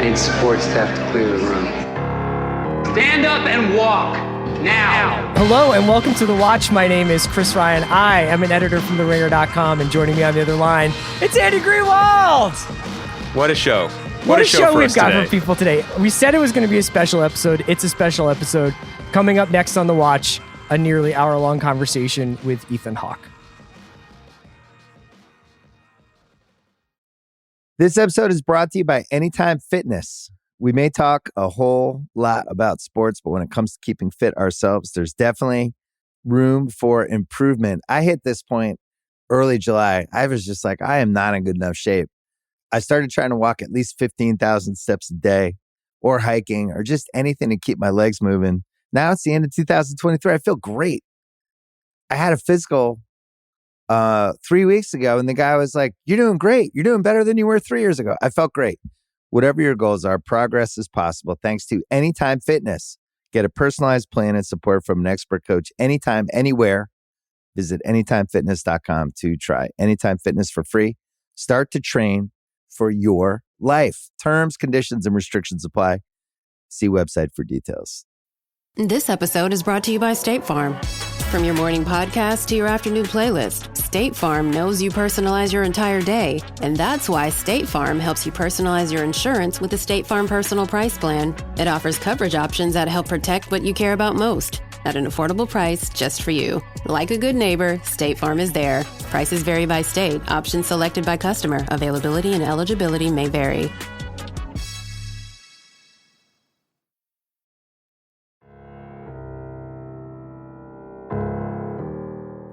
need support staff to clear the room. Stand up and walk now. Hello and welcome to The Watch. My name is Chris Ryan. I am an editor from TheRinger.com, and joining me on the other line, it's Andy Greenwald. What a show. What a show we've got today. for people today. We said it was going to be a special episode. It's a special episode. Coming up next on The Watch, a nearly hour-long conversation with Ethan Hawke. This episode is brought to you by Anytime Fitness. We may talk a whole lot about sports, but when it comes to keeping fit ourselves, there's definitely room for improvement. I hit this point early July. I was just like, I am not in good enough shape. I started trying to walk at least 15,000 steps a day, or hiking, or just anything to keep my legs moving. Now it's the end of 2023. I feel great. I had a physical 3 weeks ago, and the guy was like, "You're doing great. You're doing better than you were 3 years ago." I felt great. Whatever your goals are, progress is possible thanks to Anytime Fitness. Get a personalized plan and support from an expert coach anytime, anywhere. Visit anytimefitness.com to try Anytime Fitness for free. Start to train for your life. Terms, conditions, and restrictions apply. See website for details. This episode is brought to you by State Farm. From your morning podcast to your afternoon playlist, State Farm knows you personalize your entire day. And that's why State Farm helps you personalize your insurance with the State Farm Personal Price Plan. It offers coverage options that help protect what you care about most at an affordable price just for you. Like a good neighbor, State Farm is there. Prices vary by state. Options selected by customer. Availability and eligibility may vary.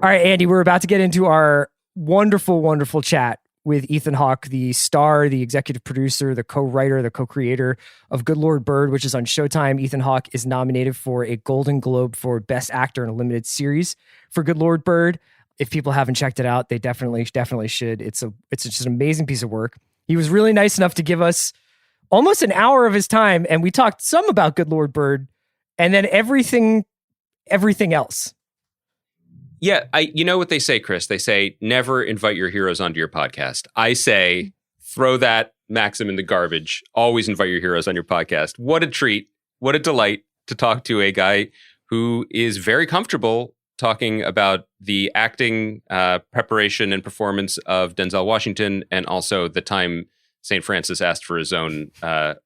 All right, Andy, we're about to get into our wonderful, wonderful chat with Ethan Hawke, the star, the executive producer, the co-writer, the co-creator of Good Lord Bird, which is on Showtime. Ethan Hawke is nominated for a Golden Globe for Best Actor in a Limited Series for Good Lord Bird. If people haven't checked it out, they definitely should. It's just an amazing piece of work. He was really nice enough to give us almost an hour of his time, and we talked some about Good Lord Bird, and then everything else. Yeah, you know what they say, Chris? They say, never invite your heroes onto your podcast. I say, throw that maxim in the garbage. Always invite your heroes on your podcast. What a treat. What a delight to talk to a guy who is very comfortable talking about the acting, preparation, and performance of Denzel Washington, and also the time St. Francis asked for his own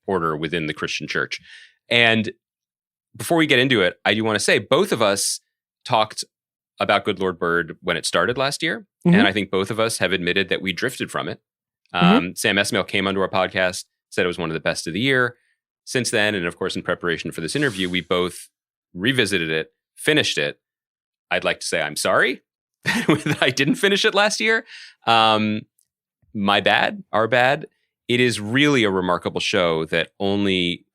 order within the Christian church. And before we get into it, I do want to say both of us talked about Good Lord Bird when it started last year. Mm-hmm. And I think both of us have admitted that we drifted from it. Sam Esmail came onto our podcast, said it was one of the best of the year. Since then, and of course, in preparation for this interview, we both revisited it, finished it. I'd like to say I'm sorry that I didn't finish it last year. My bad, our bad. It is really a remarkable show that only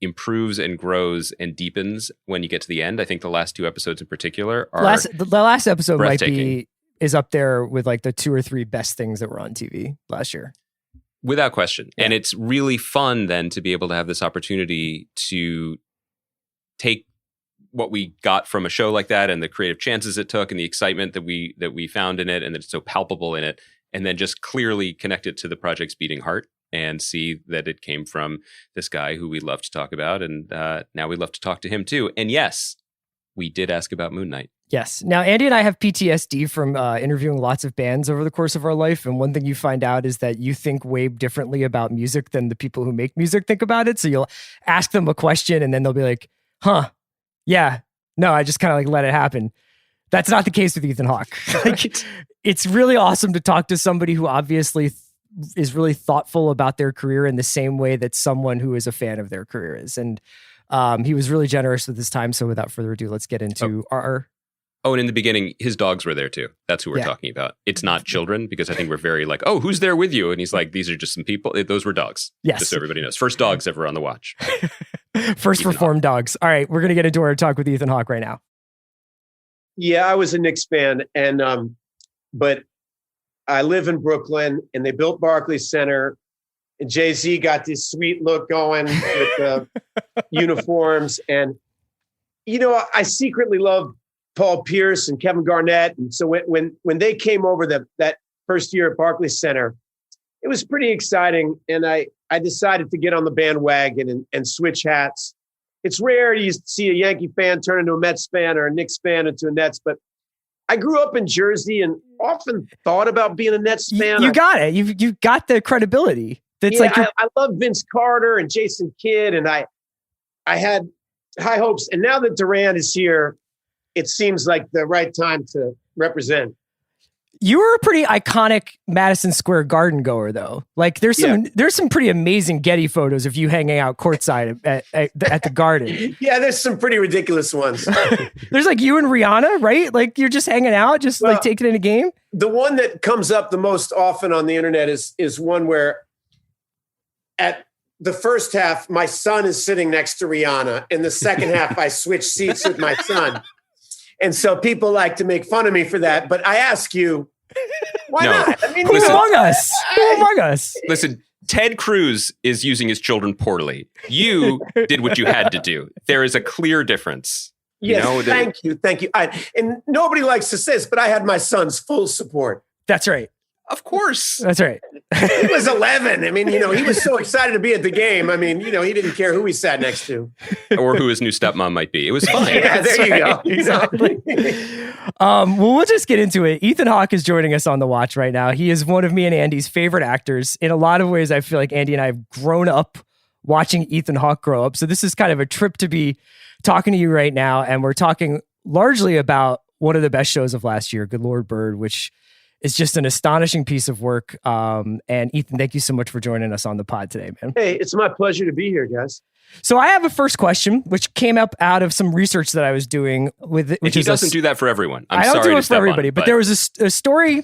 improves and grows and deepens when you get to the end. I think the last two episodes in particular are the last episode is up there with like the 2 or 3 best things that were on TV last year. Without question. Yeah. And it's really fun then to be able to have this opportunity to take what we got from a show like that and the creative chances it took and the excitement that we found in it and that it's so palpable in it, and then just clearly connect it to the project's beating heart and see that it came from this guy who we love to talk about. And now we love to talk to him too. And yes, we did ask about Moon Knight. Yes. Now, Andy and I have PTSD from interviewing lots of bands over the course of our life. And one thing you find out is that you think way differently about music than the people who make music think about it. So you'll ask them a question and then they'll be like, huh, yeah, no, I just kind of like let it happen. That's not the case with Ethan Hawke. It's really awesome to talk to somebody who obviously is really thoughtful about their career in the same way that someone who is a fan of their career is. And he was really generous with his time. So without further ado, let's get into our... Oh, and in the beginning, his dogs were there too. That's who we're talking about. It's not children, because I think we're very like, oh, who's there with you? And he's like, these are just some people. Those were dogs. Yes. Just so everybody knows. First dogs ever on The Watch. First Ethan reformed Hawke. dogs. All right, we're going to get into our talk with Ethan Hawke right now. Yeah, I was a Knicks fan, and but I live in Brooklyn, and they built Barclays Center, and Jay-Z got this sweet look going with the uniforms, and you know, I secretly love Paul Pierce and Kevin Garnett, and so when they came over that first year at Barclays Center, it was pretty exciting. And I decided to get on the bandwagon and switch hats. It's rare you see a Yankee fan turn into a Mets fan or a Knicks fan into a Nets, but I grew up in Jersey and often thought about being a Nets fan. You got it. You've got the credibility. That's I love Vince Carter and Jason Kidd, and I had high hopes. And now that Durant is here, it seems like the right time to represent. You were a pretty iconic Madison Square Garden goer, though. Like, there's some pretty amazing Getty photos of you hanging out courtside at the Garden. Yeah, there's some pretty ridiculous ones. There's like you and Rihanna, right? Like you're just hanging out, like taking in a game. The one that comes up the most often on the internet is one where at the first half, my son is sitting next to Rihanna. In the second half, I switch seats with my son. And so people like to make fun of me for that. But I ask you, why not? I mean, who among us? Who among us? Listen, Ted Cruz is using his children poorly. You did what you had to do. There is a clear difference. Yes, thank you. And nobody likes to say this, but I had my son's full support. That's right. Of course. That's right. He was 11. I mean, he was so excited to be at the game. I mean, he didn't care who he sat next to. Or who his new stepmom might be. It was fine. Yeah, there you go. Exactly. Well, we'll just get into it. Ethan Hawke is joining us on The Watch right now. He is one of me and Andy's favorite actors. In a lot of ways, I feel like Andy and I have grown up watching Ethan Hawke grow up. So this is kind of a trip to be talking to you right now. And we're talking largely about one of the best shows of last year, Good Lord Bird, which is just an astonishing piece of work. And Ethan, thank you so much for joining us on the pod today, man. Hey, it's my pleasure to be here, guys. So I have a first question, which came up out of some research that I was doing with it. He doesn't do that for everyone. I don't do it for everybody, but there was a story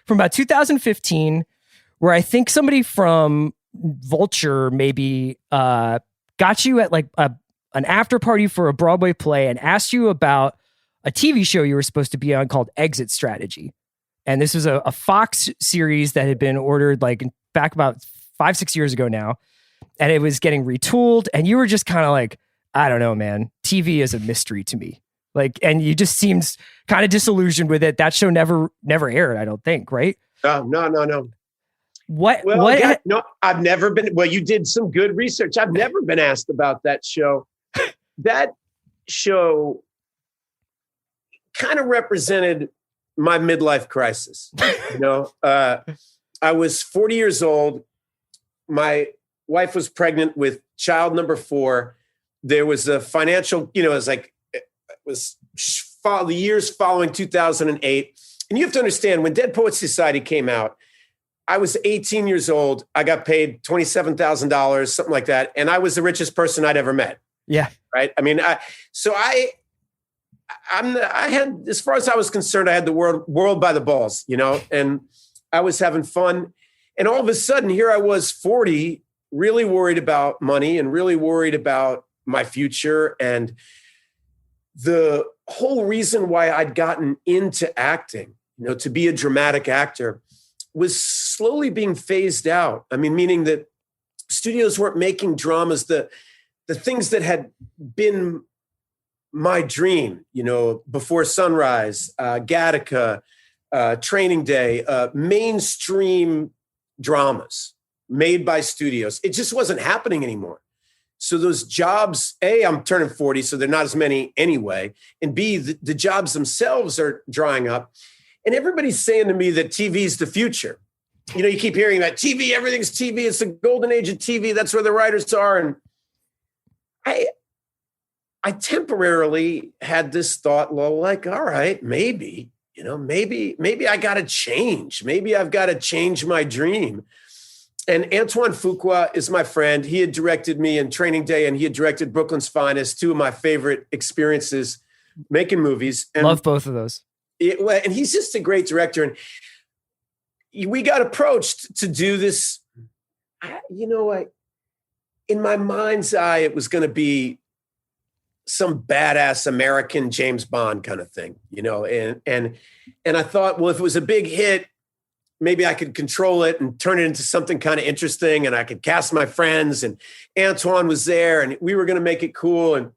from about 2015 where I think somebody from Vulture maybe got you at like an after party for a Broadway play and asked you about a TV show you were supposed to be on called Exit Strategy. And this was a Fox series that had been ordered like back about 5-6 years ago now. And it was getting retooled. And you were just kind of like, I don't know, man. TV is a mystery to me. Like, and you just seemed kind of disillusioned with it. That show never aired, I don't think, right? No. What? No, I've never been. Well, you did some good research. I've never been asked about that show. That show kind of represented my midlife crisis. I was 40 years old. My wife was pregnant with child number 4. There was a financial, it was the years following 2008. And you have to understand, when Dead Poets Society came out, I was 18 years old. I got paid $27,000, something like that. And I was the richest person I'd ever met. Yeah. Right. I mean, I had, as far as I was concerned, I had the world by the balls, and I was having fun. And all of a sudden, here I was 40, really worried about money and really worried about my future. And the whole reason why I'd gotten into acting, to be a dramatic actor, was slowly being phased out. I mean, meaning that studios weren't making dramas, the things that had been my dream, Before Sunrise, Gattaca, Training Day, mainstream dramas made by studios. It just wasn't happening anymore. So those jobs, A, I'm turning 40, so they're not as many anyway. And B, the jobs themselves are drying up. And everybody's saying to me that TV is the future. You keep hearing that TV, everything's TV. It's the golden age of TV. That's where the writers are. And I temporarily had this thought, well, like, all right, maybe I got to change. Maybe I've got to change my dream. And Antoine Fuqua is my friend. He had directed me in Training Day, and he had directed Brooklyn's Finest, 2 of my favorite experiences making movies. And love both of those. And he's just a great director. And we got approached to do this. In my mind's eye, it was going to be some badass American James Bond kind of thing, and I thought, well, if it was a big hit, maybe I could control it and turn it into something kind of interesting, and I could cast my friends, and Antoine was there, and we were going to make it cool. And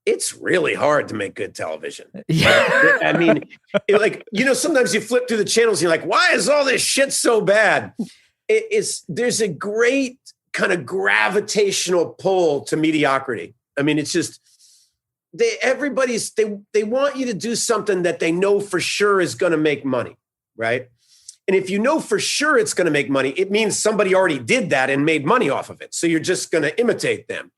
it's really hard to make good television. Yeah. I mean, sometimes you flip through the channels and you're like, why is all this shit so bad? There's a great kind of gravitational pull to mediocrity. I mean, it's just, they want you to do something that they know for sure is going to make money, right? And if you know for sure it's going to make money, it means somebody already did that and made money off of it. So you're just going to imitate them.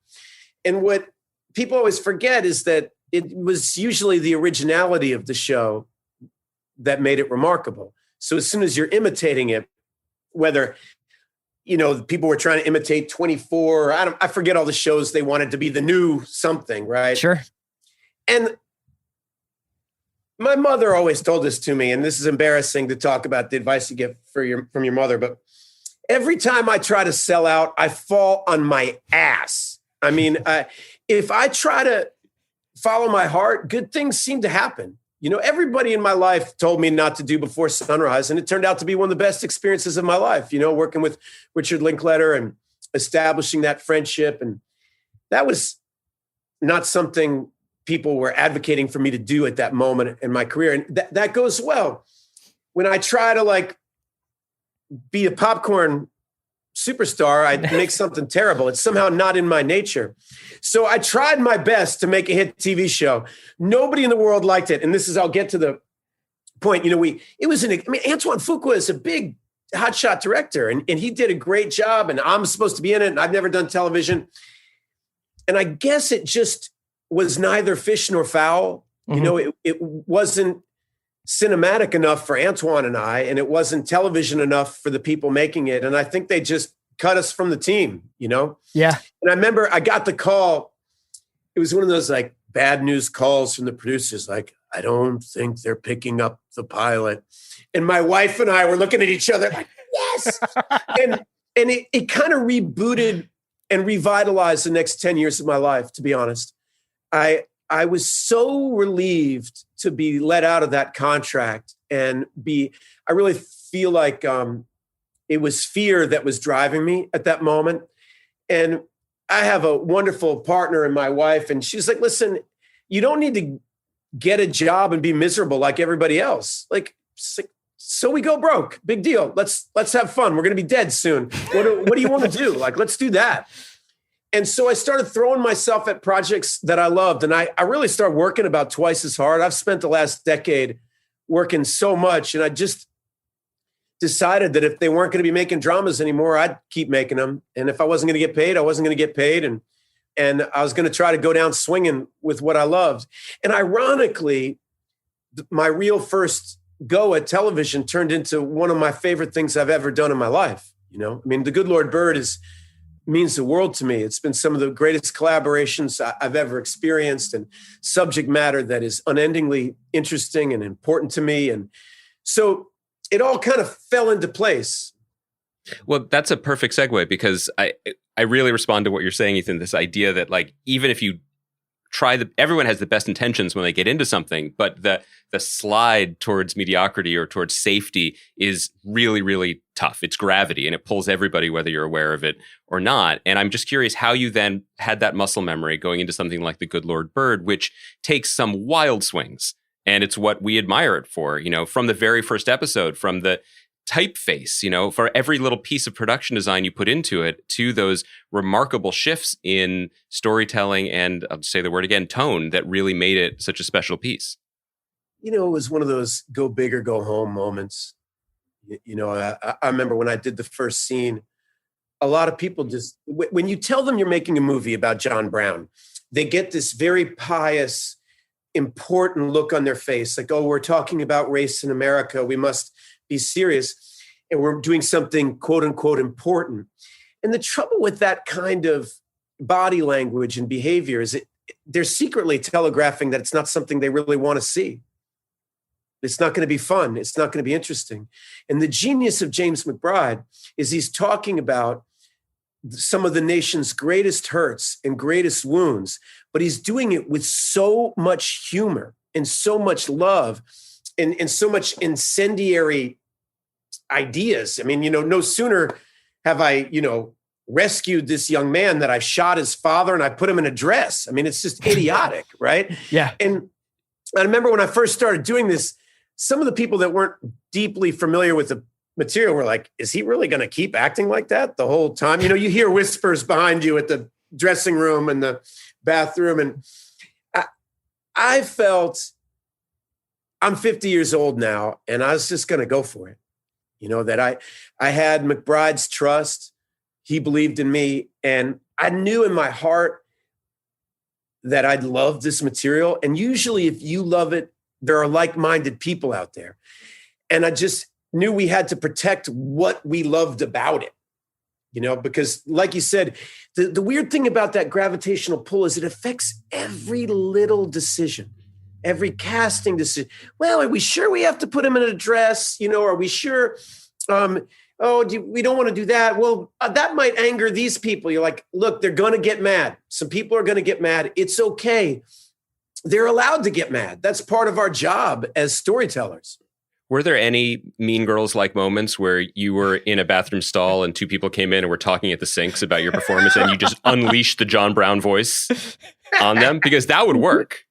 And what people always forget is that it was usually the originality of the show that made it remarkable. So as soon as you're imitating it, whether, people were trying to imitate 24, I forget all the shows they wanted to be the new something, right? Sure. And my mother always told this to me, and this is embarrassing to talk about the advice you get from your mother, but every time I try to sell out, I fall on my ass. I mean, if I try to follow my heart, good things seem to happen. Everybody in my life told me not to do Before Sunrise, and it turned out to be one of the best experiences of my life, working with Richard Linklater and establishing that friendship. And that was not something people were advocating for me to do at that moment in my career. And that goes well. When I try to be a popcorn superstar, I make something terrible. It's somehow not in my nature. So I tried my best to make a hit TV show. Nobody in the world liked it. And I'll get to the point, Antoine Fuqua is a big hotshot director and he did a great job and I'm supposed to be in it. And I've never done television. And I guess it just was neither fish nor fowl. Mm-hmm. It wasn't cinematic enough for Antoine and I, and it wasn't television enough for the people making it. And I think they just cut us from the team, Yeah. And I remember I got the call. It was one of those bad news calls from the producers. I don't think they're picking up the pilot. And my wife and I were looking at each other yes. and it kind of rebooted and revitalized the next 10 years of my life, to be honest. I was so relieved to be let out of that contract I really feel like it was fear that was driving me at that moment. And I have a wonderful partner in my wife, and she's like, listen, you don't need to get a job and be miserable like everybody else. So we go broke, big deal. Let's have fun. We're going to be dead soon. What do you want to do? Let's do that. And so I started throwing myself at projects that I loved. And I really started working about twice as hard. I've spent the last decade working so much. And I just decided that if they weren't going to be making dramas anymore, I'd keep making them. And if I wasn't going to get paid, I wasn't going to get paid. And I was going to try to go down swinging with what I loved. And ironically, my real first go at television turned into one of my favorite things I've ever done in my life. The Good Lord Bird means the world to me. It's been some of the greatest collaborations I've ever experienced and subject matter that is unendingly interesting and important to me. And so it all kind of fell into place. Well, that's a perfect segue because I really respond to what you're saying, Ethan, this idea that even if you everyone has the best intentions when they get into something, but the slide towards mediocrity or towards safety is really, really tough. It's gravity and it pulls everybody, whether you're aware of it or not. And I'm just curious how you then had that muscle memory going into something like The Good Lord Bird, which takes some wild swings. And it's what we admire it for, from the very first episode, from the typeface, for every little piece of production design you put into it, to those remarkable shifts in storytelling and, I'll say the word again, tone that really made it such a special piece. It was one of those go big or go home moments. I remember when I did the first scene, a lot of people just, when you tell them you're making a movie about John Brown, they get this very pious, important look on their face. Oh, we're talking about race in America. We must be serious. And we're doing something quote unquote important. And the trouble with that kind of body language and behavior is they're secretly telegraphing that it's not something they really want to see. It's not going to be fun. It's not going to be interesting. And the genius of James McBride is he's talking about some of the nation's greatest hurts and greatest wounds, but he's doing it with so much humor and so much love and so much incendiary ideas. No sooner have I, rescued this young man that I shot his father and I put him in a dress. I mean, it's just idiotic, right? Yeah. And I remember when I first started doing this, some of the people that weren't deeply familiar with the material were like, is he really going to keep acting like that the whole time? You know, you hear whispers behind you at the dressing room and the bathroom. And I felt, I'm 50 years old now, and I was just going to go for it. You know, that I had McBride's trust. He believed in me. And I knew in my heart that I'd love this material. And usually if you love it, there are like-minded people out there. And I just knew we had to protect what we loved about it. You know, because like you said, the weird thing about that gravitational pull is it affects every little decision, every casting decision. Well, are we sure we have to put him in a dress? You know, are we sure? We don't want to do that. Well, that might anger these people. You're like, look, they're going to get mad. Some people are going to get mad. It's okay. They're allowed to get mad. That's part of our job as storytellers. Were there any Mean Girls-like moments where you were in a bathroom stall and two people came in and were talking at the sinks about your performance and you just unleashed the John Brown voice on them? Because that would work.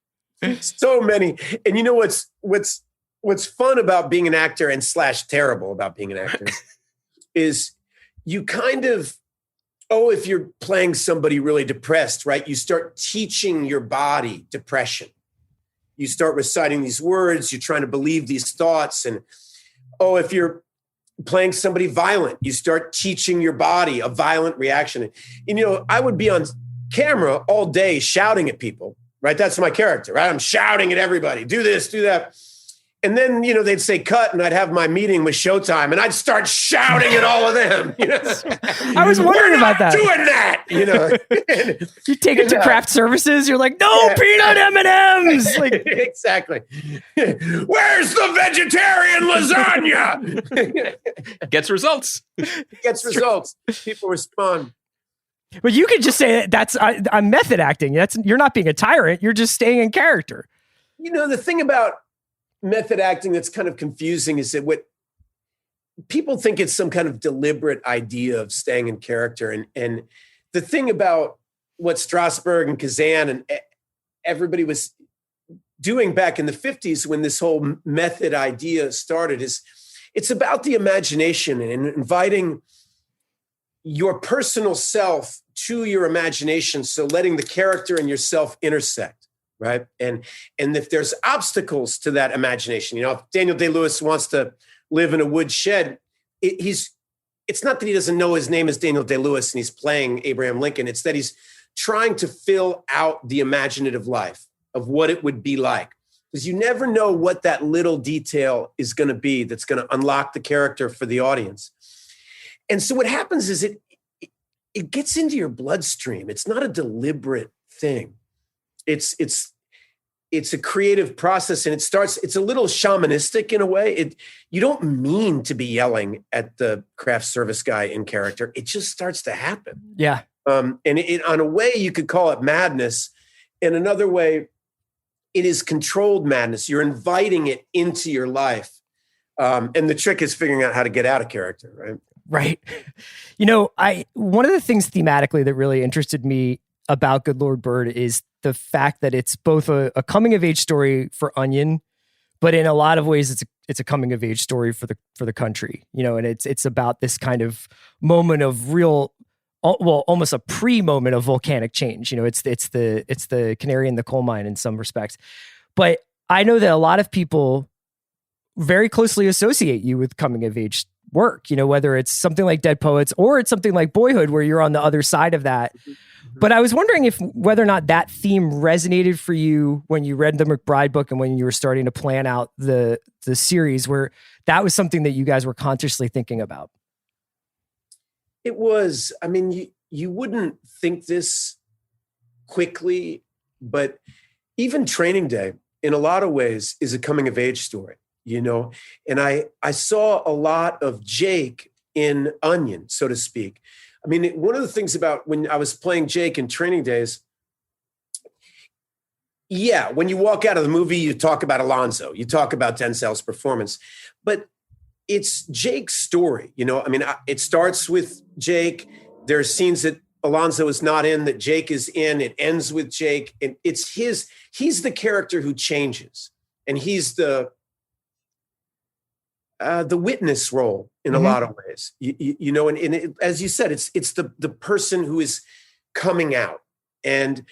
So many. And you know what's fun about being an actor and / terrible about being an actor is you kind of, if you're playing somebody really depressed, right? You start teaching your body depression. You start reciting these words, you're trying to believe these thoughts. And, if you're playing somebody violent, you start teaching your body a violent reaction. And, you know, I would be on camera all day shouting at people, right? That's my character, right? I'm shouting at everybody, do this, do that. And then, you know, they'd say cut and I'd have my meeting with Showtime and I'd start shouting at all of them. You know? I was wondering about that. Doing that, you know. You take it to craft services, you're like, no, peanut M&Ms. Like, exactly. Where's the vegetarian lasagna? Gets results. Gets results. People respond. But you could just say that's I'm method acting. You're not being a tyrant. You're just staying in character. You know, the thing about method acting that's kind of confusing is that what people think it's some kind of deliberate idea of staying in character. And the thing about what Strasberg and Kazan and everybody was doing back in the 50s when this whole method idea started is it's about the imagination and inviting your personal self to your imagination. So letting the character and yourself intersect. Right. And if there's obstacles to that imagination, you know, if Daniel Day-Lewis wants to live in a wood shed, it's not that he doesn't know his name is Daniel Day-Lewis and he's playing Abraham Lincoln. It's that he's trying to fill out the imaginative life of what it would be like. Because you never know what that little detail is going to be that's going to unlock the character for the audience. And so what happens is it gets into your bloodstream. It's not a deliberate thing. It's a creative process and it's a little shamanistic in a way. You don't mean to be yelling at the craft service guy in character. It just starts to happen. Yeah. And on a way you could call it madness. In another way, it is controlled madness. You're inviting it into your life. And the trick is figuring out how to get out of character, right? Right. You know, one of the things thematically that really interested me about Good Lord Bird is the fact that it's both a coming of age story for Onion, but in a lot of ways it's a coming of age story for the country, you know, and it's about this kind of moment of real, well, almost a pre-moment of volcanic change. You know, it's the canary in the coal mine in some respects. But I know that a lot of people very closely associate you with coming of age work, you know, whether it's something like Dead Poets or it's something like Boyhood, where you're on the other side of that. But I was wondering whether or not that theme resonated for you when you read the McBride book and when you were starting to plan out the series, where that was something that you guys were consciously thinking about. It was. I mean, you wouldn't think this quickly, but even Training Day, in a lot of ways, is a coming of age story, you know? And I saw a lot of Jake in Onion, so to speak. I mean, one of the things about when I was playing Jake in Training Days, yeah, when you walk out of the movie, you talk about Alonzo, you talk about Denzel's performance, but it's Jake's story. You know, I mean, it starts with Jake, There are scenes that Alonzo is not in, that Jake is in. It ends with Jake. And he's the character who changes. And he's the witness role in a lot of ways, you know, and as you said, it's the person who is coming out. And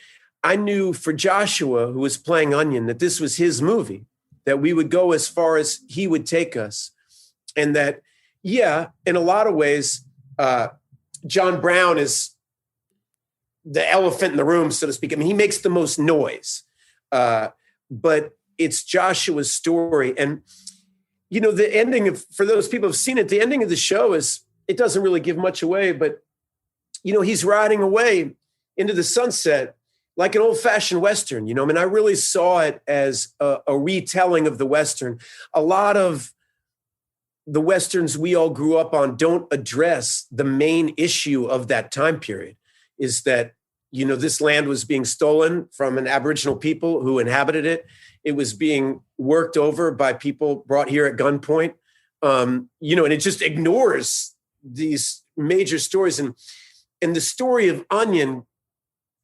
I knew for Joshua, who was playing Onion, that this was his movie, that we would go as far as he would take us. And that, yeah, in a lot of ways, John Brown is the elephant in the room, so to speak. I mean, he makes the most noise, but it's Joshua's story. And, you know, the ending for those people who've seen it, the ending of the show it doesn't really give much away, but, you know, he's riding away into the sunset like an old fashioned Western, you know. I mean, I really saw it as a retelling of the Western. A lot of the Westerns we all grew up on don't address the main issue of that time period, is that, you know, this land was being stolen from an Aboriginal people who inhabited it. It was being worked over by people brought here at gunpoint, you know, and it just ignores these major stories. And the story of Onion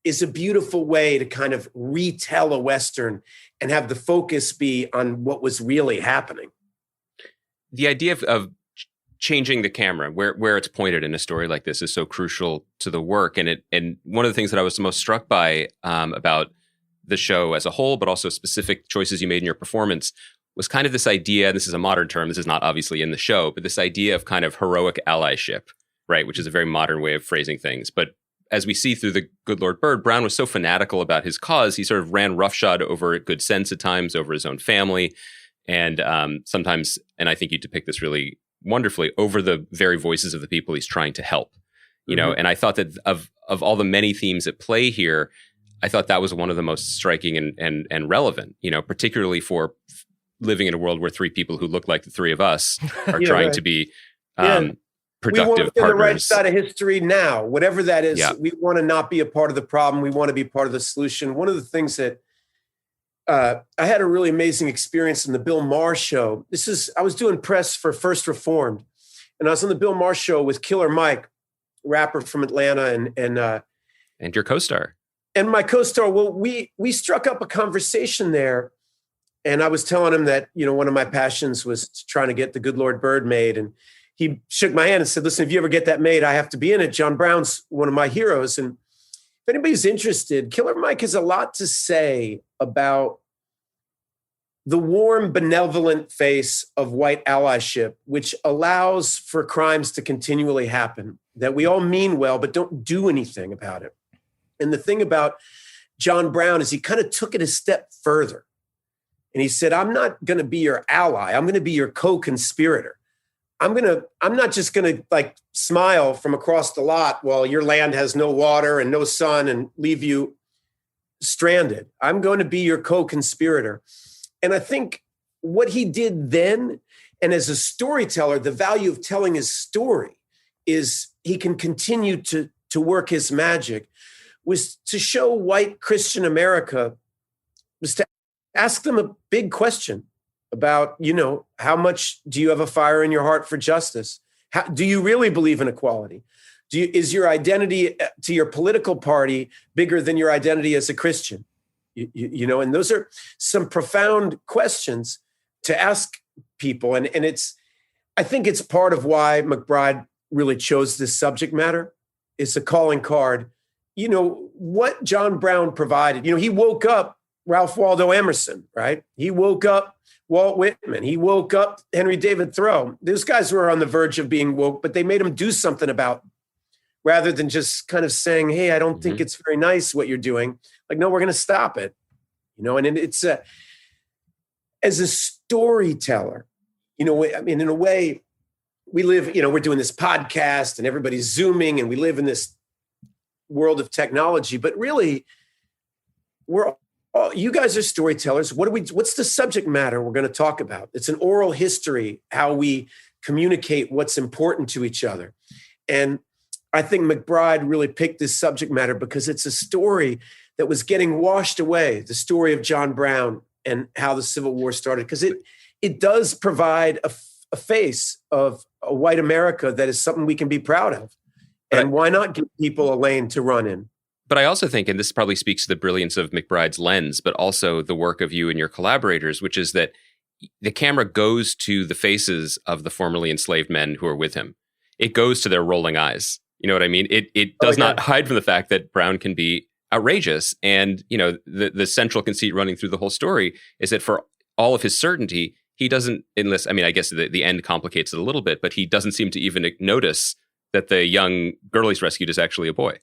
is a beautiful way to kind of retell a Western and have the focus be on what was really happening. The idea of changing the camera, where it's pointed in a story like this, is so crucial to the work. And one of the things that I was most struck by about the show as a whole, but also specific choices you made in your performance, was kind of this idea, and this is a modern term, this is not obviously in the show, but this idea of kind of heroic allyship, right? Which is a very modern way of phrasing things. But as we see through The Good Lord Bird, Brown was so fanatical about his cause, he sort of ran roughshod over good sense at times, over his own family. And sometimes, and I think you depict this really wonderfully, over the very voices of the people he's trying to help, you know. And I thought that of all the many themes at play here, I thought that was one of the most striking and relevant, you know, particularly for living in a world where three people who look like the three of us are trying to be productive we want to be partners. on the right side of history now, whatever that is. We want to not be a part of the problem. We want to be part of the solution. One of the things that I had a really amazing experience in the Bill Maher show. I was doing press for First Reformed, and I was on the Bill Maher show with Killer Mike, rapper from Atlanta, and your co-star. And my co-star. Well, we struck up a conversation there, and I was telling him that, you know, one of my passions was trying to get The Good Lord Bird made, and he shook my hand and said, "Listen, if you ever get that made, I have to be in it. John Brown's one of my heroes." And if anybody's interested, Killer Mike has a lot to say about the warm, benevolent face of white allyship, which allows for crimes to continually happen, that we all mean well, but don't do anything about it. And the thing about John Brown is he kind of took it a step further. And he said, "I'm not going to be your ally. I'm going to be your co-conspirator. I'm not just going to like smile from across the lot while your land has no water and no sun and leave you stranded. I'm going to be your co-conspirator." And I think what he did then, and as a storyteller, the value of telling his story is he can continue to work his magic, was to show white Christian America, was to ask them a big question about, you know, how much do you have a fire in your heart for justice? Do you really believe in equality? Is your identity to your political party bigger than your identity as a Christian? You know, and those are some profound questions to ask people. And I think it's part of why McBride really chose this subject matter. It's a calling card. You know, what John Brown provided, you know, he woke up Ralph Waldo Emerson, right? He woke up Walt Whitman. He woke up Henry David Thoreau. Those guys were on the verge of being woke, but they made him do something about it, rather than just kind of saying, "Hey, I don't think it's very nice what you're doing." Like, no, we're going to stop it. You know, and it's as a storyteller, you know, I mean, in a way, we live, you know, we're doing this podcast and everybody's Zooming and we live in this world of technology, but really you guys are storytellers. What's the subject matter we're going to talk about? It's an oral history, how we communicate what's important to each other. And I think McBride really picked this subject matter because it's a story that was getting washed away, the story of John Brown and how the Civil War started, because it does provide a face of a white America that is something we can be proud of. And why not give people a lane to run in? But I also think, and this probably speaks to the brilliance of McBride's lens, but also the work of you and your collaborators, which is that the camera goes to the faces of the formerly enslaved men who are with him. It goes to their rolling eyes. You know what I mean? It does not hide from the fact that Brown can be outrageous. And, you know, the central conceit running through the whole story is that for all of his certainty, he doesn't enlist. I mean, I guess the end complicates it a little bit, but he doesn't seem to even notice that the young girl he's rescued is actually a boy.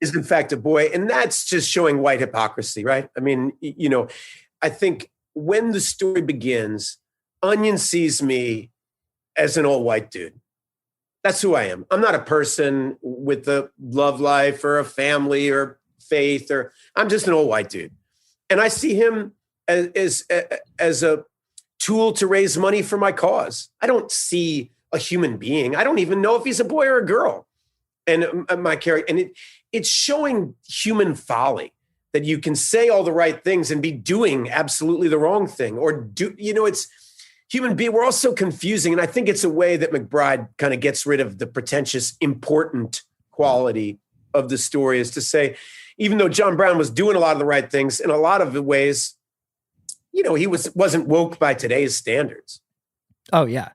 Is in fact a boy. And that's just showing white hypocrisy, right? I mean, you know, I think when the story begins, Onion sees me as an old white dude. That's who I am. I'm not a person with a love life or a family or faith, or I'm just an old white dude. And I see him as a tool to raise money for my cause. I don't see a human being. I don't even know if he's a boy or a girl. And my character, and it's showing human folly, that you can say all the right things and be doing absolutely the wrong thing, or it's human being. We're all so confusing. And I think it's a way that McBride kind of gets rid of the pretentious, important quality of the story, is to say, even though John Brown was doing a lot of the right things, in a lot of the ways, you know, he wasn't woke by today's standards. Oh, yeah.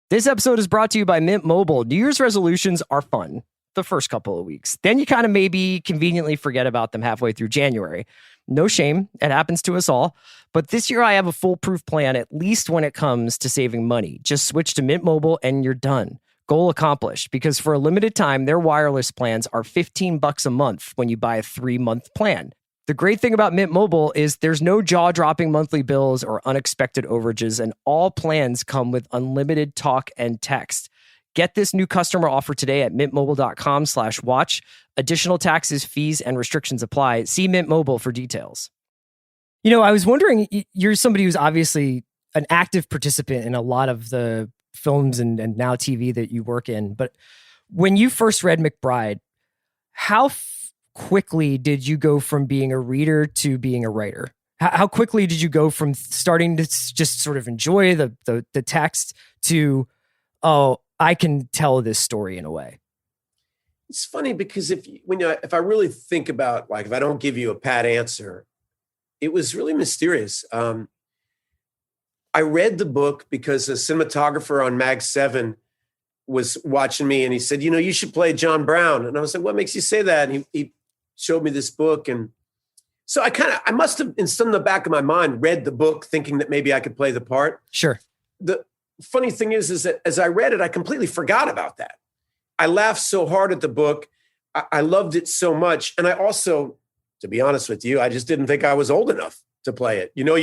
This episode is brought to you by Mint Mobile. New Year's resolutions are fun the first couple of weeks. Then you kind of maybe conveniently forget about them halfway through January. No shame. It happens to us all. But this year I have a foolproof plan, at least when it comes to saving money. Just switch to Mint Mobile and you're done. Goal accomplished, because for a limited time, their wireless plans are $15 a month when you buy a 3-month plan. The great thing about Mint Mobile is there's no jaw-dropping monthly bills or unexpected overages, and all plans come with unlimited talk and text. Get this new customer offer today at mintmobile.com/watch. Additional taxes, fees, and restrictions apply. See Mint Mobile for details. You know, I was wondering, you're somebody who's obviously an active participant in a lot of the films and now TV that you work in, but when you first read McBride, how quickly did you go from being a reader to being a writer? How quickly did you go from starting to just sort of enjoy the text to, oh, I can tell this story in a way? It's funny because if I really think about, like, if I don't give you a pat answer, it was really mysterious. I read the book because a cinematographer on Mag 7 was watching me, and he said, you know, you should play John Brown. And I was like, what makes you say that? And he showed me this book. And so I must have, in some of the back of my mind, read the book thinking that maybe I could play the part. Sure. The funny thing is that as I read it, I completely forgot about that. I laughed so hard at the book. I loved it so much. And I also, to be honest with you, I just didn't think I was old enough to play it. You know,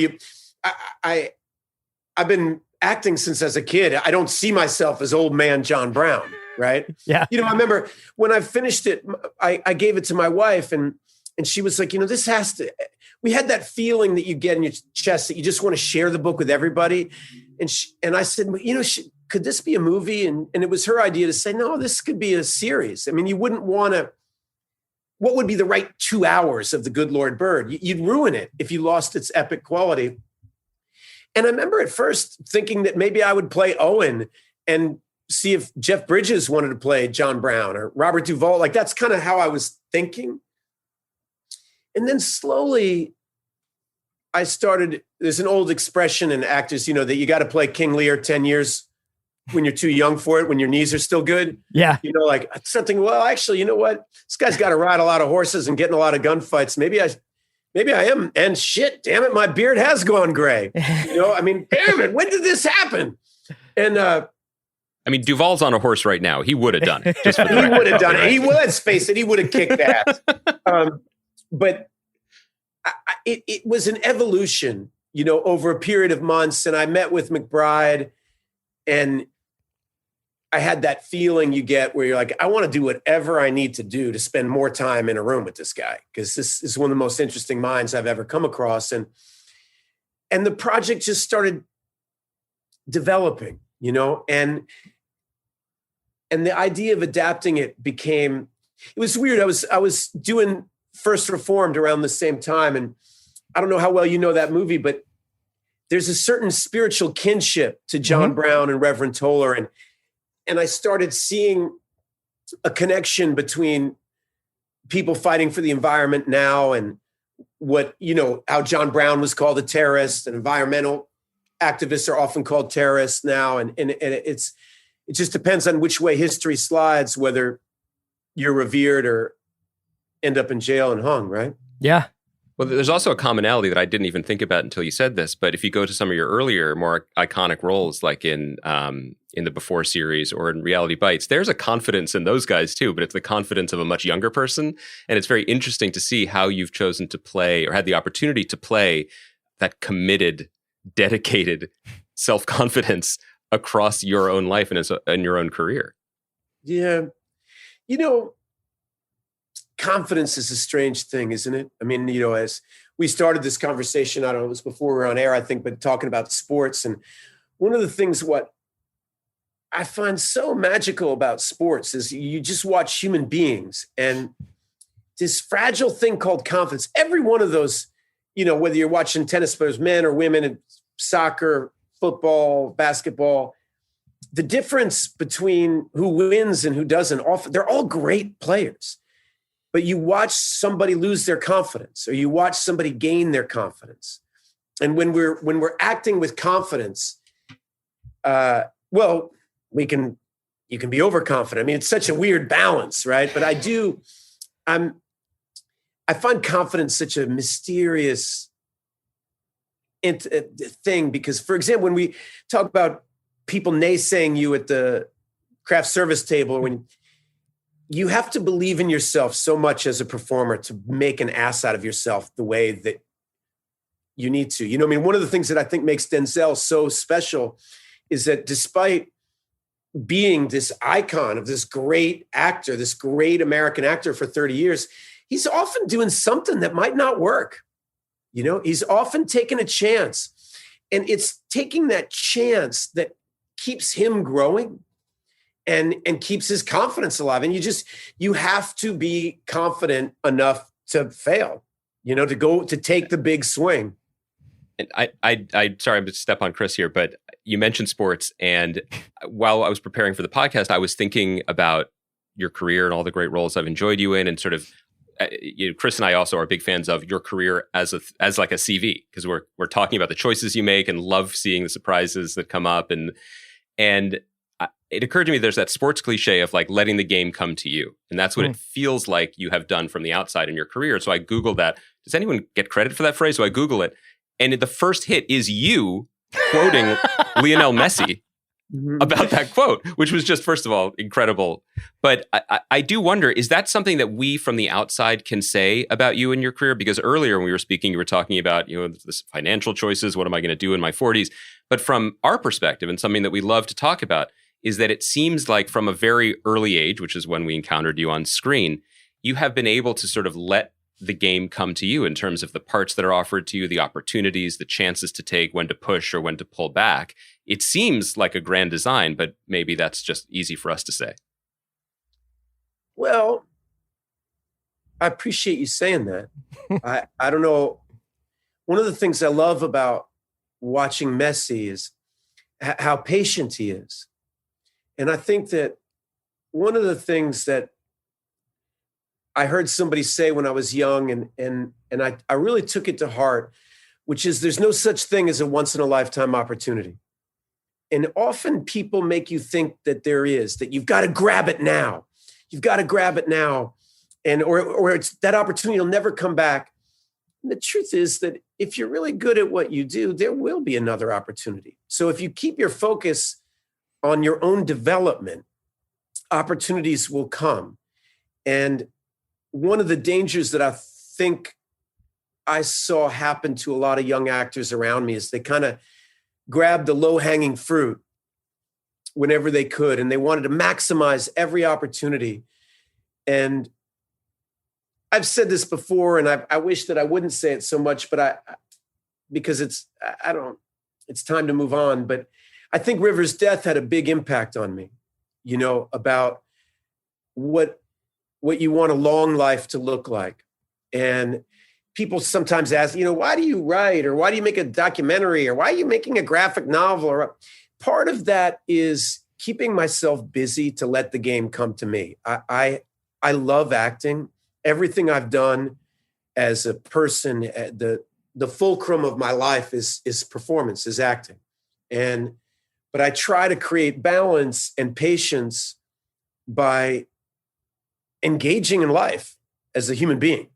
I've been acting since as a kid. I don't see myself as old man John Brown, right? Yeah. You know, I remember when I finished it, I gave it to my wife, and she was like, you know, we had that feeling that you get in your chest that you just want to share the book with everybody. And I said, you know, could this be a movie? And it was her idea to say, no, this could be a series. I mean, you wouldn't want to, what would be the right 2 hours of The Good Lord Bird? You'd ruin it if you lost its epic quality. And I remember at first thinking that maybe I would play Owen and see if Jeff Bridges wanted to play John Brown or Robert Duvall. Like, that's kind of how I was thinking. And then slowly I started, there's an old expression in actors, you know, that you got to play King Lear 10 years when you're too young for it, when your knees are still good. Yeah. You know, like something, well, actually, you know what? This guy's got to ride a lot of horses and get in a lot of gunfights. Maybe I am. And shit, damn it, my beard has gone gray. You know, I mean, damn it, when did this happen? And I mean, Duvall's on a horse right now. He would have done it. Just for the he would have done it. He would, let's face it, he would have kicked ass. But it was an evolution, you know, over a period of months. And I met with McBride, and I had that feeling you get where you're like, I want to do whatever I need to do to spend more time in a room with this guy, because this is one of the most interesting minds I've ever come across. And the project just started developing, you know, and the idea of adapting it became, it was weird. I was doing First Reformed around the same time. And I don't know how well you know that movie, but there's a certain spiritual kinship to John Brown and Reverend Toller. And I started seeing a connection between people fighting for the environment now and what, how John Brown was called a terrorist, and environmental activists are often called terrorists now. And it just depends on which way history slides, whether you're revered or end up in jail and hung, right? Yeah. Well, there's also a commonality that I didn't even think about until you said this. But if you go to some of your earlier, more iconic roles, like in the Before series or in Reality Bites, there's a confidence in those guys too. But it's the confidence of a much younger person, and it's very interesting to see how you've chosen to play, or had the opportunity to play, that committed, dedicated self-confidence across your own life and in your own career. Yeah, confidence is a strange thing, isn't it? I mean, as we started this conversation, I don't know, it was before we were on air, I think, but talking about sports. And one of the things what I find so magical about sports is you just watch human beings and this fragile thing called confidence. Every one of those, whether you're watching tennis players, men or women, in soccer, football, basketball, the difference between who wins and who doesn't, often they're all great players. But you watch somebody lose their confidence, or you watch somebody gain their confidence. And when we're acting with confidence, you can be overconfident. I mean, it's such a weird balance, right? But I find confidence such a mysterious thing, because, for example, when we talk about people naysaying you at the craft service table, when you have to believe in yourself so much as a performer to make an ass out of yourself the way that you need to. One of the things that I think makes Denzel so special is that despite being this icon of this great actor, this great American actor for 30 years, he's often doing something that might not work. He's often taking a chance, and it's taking that chance that keeps him growing and keeps his confidence alive. And you have to be confident enough to fail, to take the big swing. And I sorry, I'm going to step on Chris here, but you mentioned sports. And while I was preparing for the podcast, I was thinking about your career and all the great roles I've enjoyed you in, and sort of, Chris and I also are big fans of your career as like a CV, because we're talking about the choices you make and love seeing the surprises that come up. And it occurred to me there's that sports cliche of like letting the game come to you. And that's what it feels like you have done from the outside in your career. So I Googled that. Does anyone get credit for that phrase? So I Google it. And the first hit is you quoting Lionel Messi about that quote, which was just, first of all, incredible. But I do wonder, is that something that we from the outside can say about you in your career? Because earlier when we were speaking, you were talking about, this financial choices. What am I going to do in my 40s? But from our perspective, and something that we love to talk about, is that it seems like from a very early age, which is when we encountered you on screen, you have been able to sort of let the game come to you in terms of the parts that are offered to you, the opportunities, the chances to take, when to push or when to pull back. It seems like a grand design, but maybe that's just easy for us to say. Well, I appreciate you saying that. I don't know. One of the things I love about watching Messi is how patient he is. And I think that one of the things that I heard somebody say when I was young, and I really took it to heart, which is there's no such thing as a once in a lifetime opportunity. And often people make you think that there is, that you've got to grab it now. You've got to grab it now. And or it's that opportunity will never come back. And the truth is that if you're really good at what you do, there will be another opportunity. So if you keep your focus on your own development, opportunities will come. And one of the dangers that I think I saw happen to a lot of young actors around me is they kind of grabbed the low-hanging fruit whenever they could, and they wanted to maximize every opportunity. And I've said this before, and I wish that I wouldn't say it so much, but because it's time to move on. But I think River's death had a big impact on me, about what you want a long life to look like. And people sometimes ask, why do you write, or why do you make a documentary, or why are you making a graphic novel? Or part of that is keeping myself busy to let the game come to me. I love acting. Everything I've done as a person, the fulcrum of my life is performance, is acting. But I try to create balance and patience by engaging in life as a human being,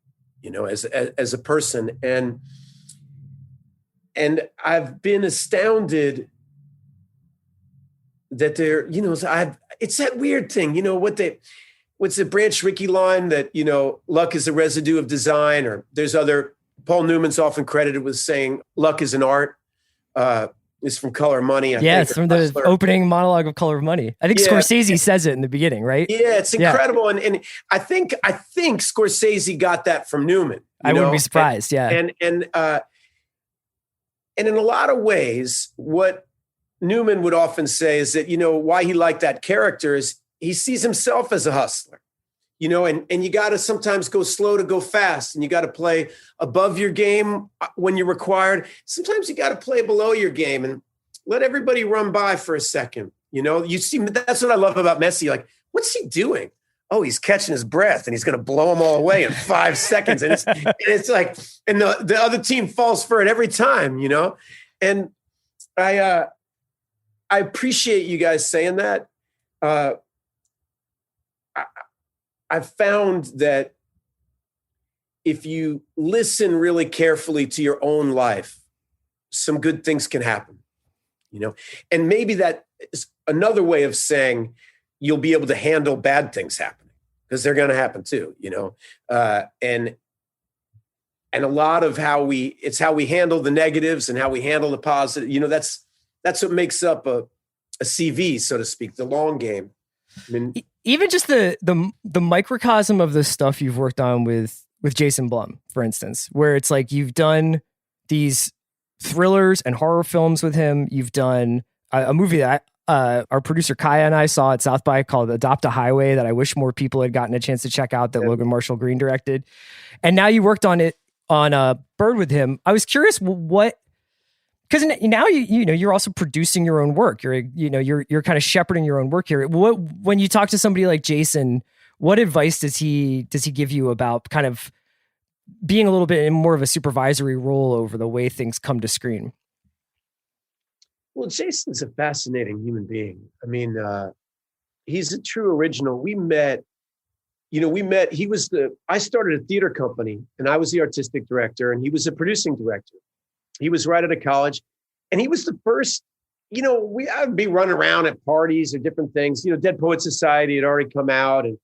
as a person. And I've been astounded that it's that weird thing, what's the Branch Rickey line that, luck is a residue of design, or there's Paul Newman's often credited with saying luck is an art. It's from Color of Money. It's from the opening monologue of Color of Money. I think Scorsese says it in the beginning, right? Yeah, it's incredible. And I think Scorsese got that from Newman. I wouldn't be surprised. And in a lot of ways, what Newman would often say is that, why he liked that character is he sees himself as a hustler, and you got to sometimes go slow to go fast, and you got to play above your game when you're required. Sometimes you got to play below your game and let everybody run by for a second. You see, that's what I love about Messi. Like, what's he doing? Oh, he's catching his breath and he's going to blow them all away in 5 seconds. And it's like, and the other team falls for it every time, and I appreciate you guys saying that. I've found that if you listen really carefully to your own life, some good things can happen, and maybe that is another way of saying you'll be able to handle bad things happening, because they're going to happen too, and a lot of how we handle the negatives and how we handle the positive, that's what makes up a CV, so to speak, the long game. I mean, even just the microcosm of the stuff you've worked on with Jason Blum, for instance, where it's like you've done these thrillers and horror films with him. You've done a movie that our producer Kaya and I saw at South by called Adopt a Highway that I wish more people had gotten a chance to check out, that Logan Marshall Green directed. And now you worked on it on Bird with him. I was curious because now you're also producing your own work. You're kind of shepherding your own work here. When you talk to somebody like Jason, what advice does he give you about kind of being a little bit in more of a supervisory role over the way things come to screen? Well, Jason's a fascinating human being. I mean, he's a true original. We met. I started a theater company and I was the artistic director and he was a producing director. He was right out of college and he was the first, I would be running around at parties or different things, Dead Poets Society had already come out. And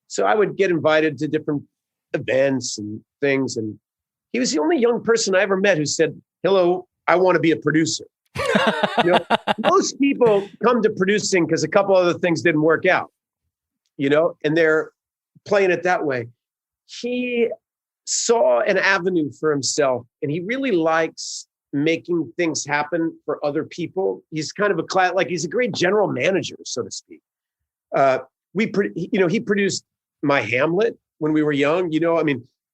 so I would get invited to different events and things. And he was the only young person I ever met who said, hello, I want to be a producer. Most people come to producing because a couple other things didn't work out, and they're playing it that way. He saw an avenue for himself and he really likes making things happen for other people. He's kind of he's a great general manager, so to speak. He produced my Hamlet when we were young,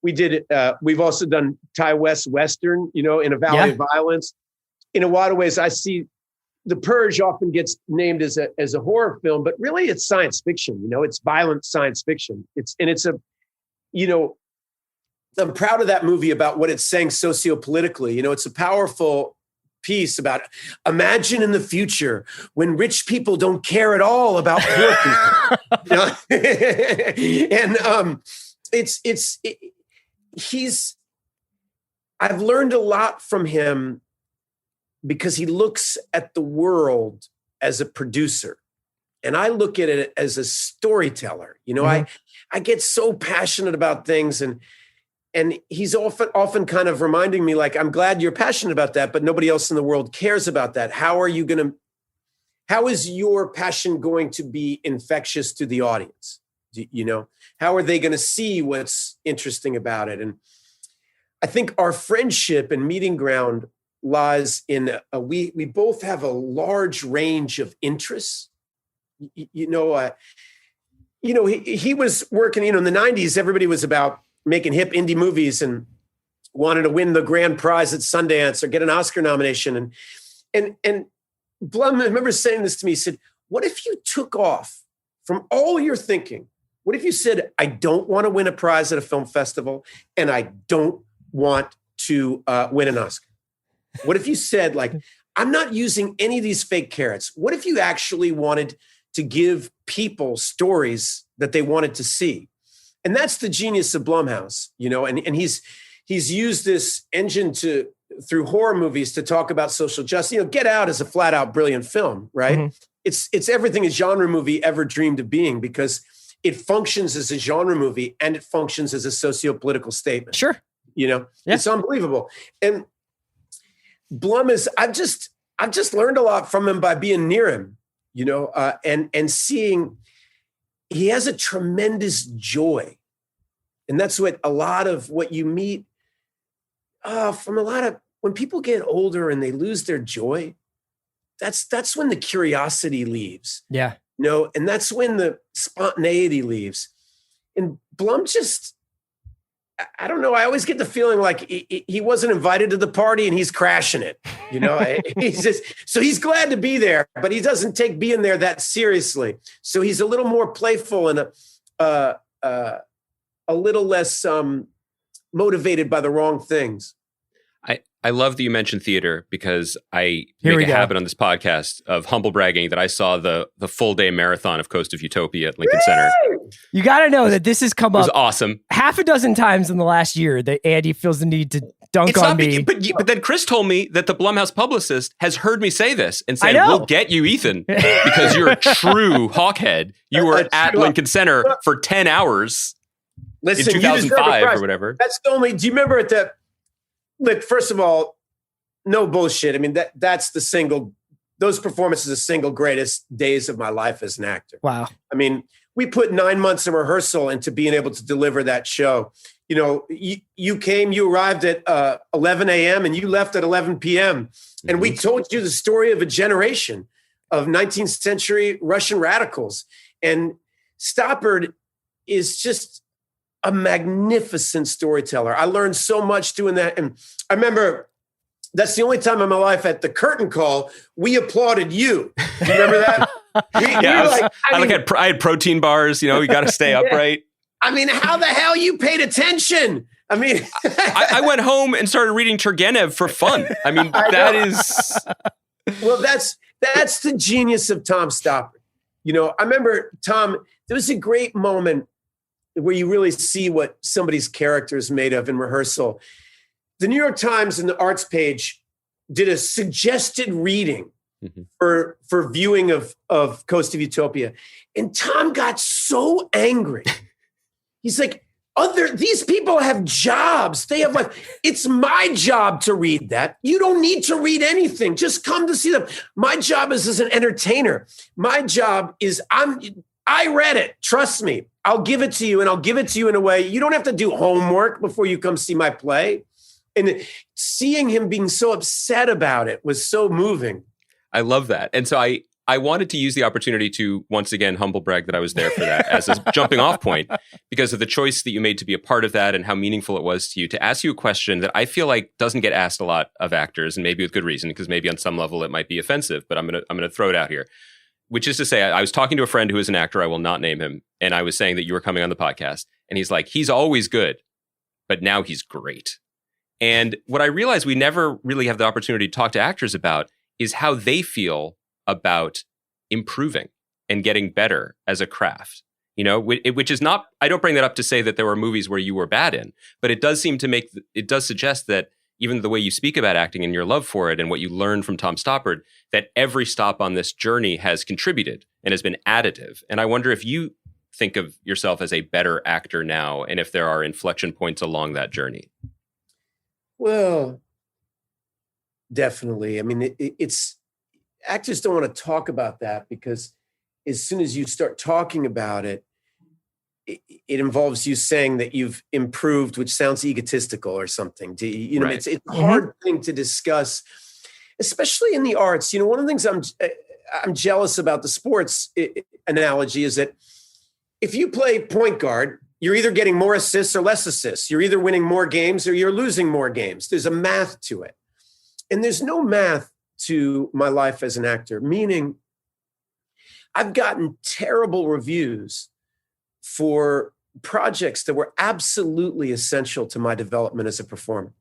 we did it. We've also done Ty West Western, in a Valley of Violence. In a lot of ways, I see The Purge often gets named as a horror film, but really it's science fiction. It's violent science fiction. I'm proud of that movie about what it's saying sociopolitically. It's a powerful piece about imagine in the future when rich people don't care at all about poor people. And I've learned a lot from him because he looks at the world as a producer. And I look at it as a storyteller. I get so passionate about things and he's often kind of reminding me, like, I'm glad you're passionate about that, but nobody else in the world cares about that. How is your passion going to be infectious to the audience? How are they going to see what's interesting about it? And I think our friendship and meeting ground lies in we both have a large range of interests. He was working, in the 90s, everybody was about making hip indie movies and wanted to win the grand prize at Sundance or get an Oscar nomination. And Blum, I remember saying this to me, he said, what if you took off from all your thinking? What if you said, I don't want to win a prize at a film festival and I don't want to win an Oscar? What if you said, like, I'm not using any of these fake carrots? What if you actually wanted to give people stories that they wanted to see? And that's the genius of Blumhouse, you know, and he's used this engine through horror movies to talk about social justice. You know, Get Out is a flat out brilliant film, right? Mm-hmm. It's everything a genre movie ever dreamed of being, because it functions as a genre movie and it functions as a socio-political statement. Sure. You know, It's unbelievable. And Blum I've just learned a lot from him by being near him, you know, and seeing he has a tremendous joy. And that's what a lot of what you meet from a lot of, when people get older and they lose their joy, that's when the curiosity leaves. Yeah. You know, and that's when the spontaneity leaves. And Blum just, I don't know. I always get the feeling like he wasn't invited to the party and he's crashing it. You know, so he's glad to be there, but he doesn't take being there that seriously. So he's a little more playful and a little less motivated by the wrong things. I love that you mentioned theater, because I make a habit on this podcast of humble bragging that I saw the full day marathon of Coast of Utopia at Lincoln Center. You got to know that this has come up. It was awesome. Half a dozen times in the last year that Andy feels the need to dunk on me. But then Chris told me that the Blumhouse publicist has heard me say this and said, we'll get you, Ethan, because you're a true Hawkhead. You were at Lincoln Center for 10 hours in 2005 or whatever. That's the only, do you remember at the, look, first of all, no bullshit. I mean, those performances are the single greatest days of my life as an actor. Wow. I mean, we put 9 months of rehearsal into being able to deliver that show. You know, you arrived at 11 a.m. and you left at 11 p.m. Mm-hmm. And we told you the story of a generation of 19th century Russian radicals. And Stoppard is just a magnificent storyteller. I learned so much doing that. And I remember that's the only time in my life at the curtain call, we applauded you. Do you remember that? I had protein bars, you know, you got to stay upright. I mean, how the hell you paid attention? I mean, I went home and started reading Turgenev for fun. I mean, is. Well, that's the genius of Tom Stoppard. You know, I remember, Tom, there was a great moment where you really see what somebody's character is made of in rehearsal. The New York Times in the arts page did a suggested reading for viewing of Coast of Utopia. And Tom got so angry. He's like, these people have jobs. They have it's my job to read that. You don't need to read anything. Just come to see them. My job is as an entertainer. My job is I read it. Trust me. I'll give it to you, and I'll give it to you in a way. You don't have to do homework before you come see my play. And seeing him being so upset about it was so moving. I love that. And so I wanted to use the opportunity to once again humble brag that I was there for that as a jumping off point, because of the choice that you made to be a part of that and how meaningful it was to you, to ask you a question that I feel like doesn't get asked a lot of actors, and maybe with good reason, because maybe on some level it might be offensive, but I'm gonna throw it out here. Which is to say, I was talking to a friend who is an actor, I will not name him, and I was saying that you were coming on the podcast, and he's like, he's always good, but now he's great. And what I realized we never really have the opportunity to talk to actors about is how they feel about improving and getting better as a craft. You know, which is not, I don't bring that up to say that there were movies where you were bad in, but it does suggest that even the way you speak about acting and your love for it and what you learned from Tom Stoppard, that every stop on this journey has contributed and has been additive. And I wonder if you think of yourself as a better actor now, and if there are inflection points along that journey. Well, definitely. I mean, it's actors don't want to talk about that, because as soon as you start talking about it, it involves you saying that you've improved, which sounds egotistical or something. Right. It's a hard thing to discuss, especially in the arts. You know, one of the things I'm jealous about the sports analogy is that if you play point guard, you're either getting more assists or less assists. You're either winning more games or you're losing more games. There's a math to it. And there's no math to my life as an actor, meaning I've gotten terrible reviews for projects that were absolutely essential to my development as a performer,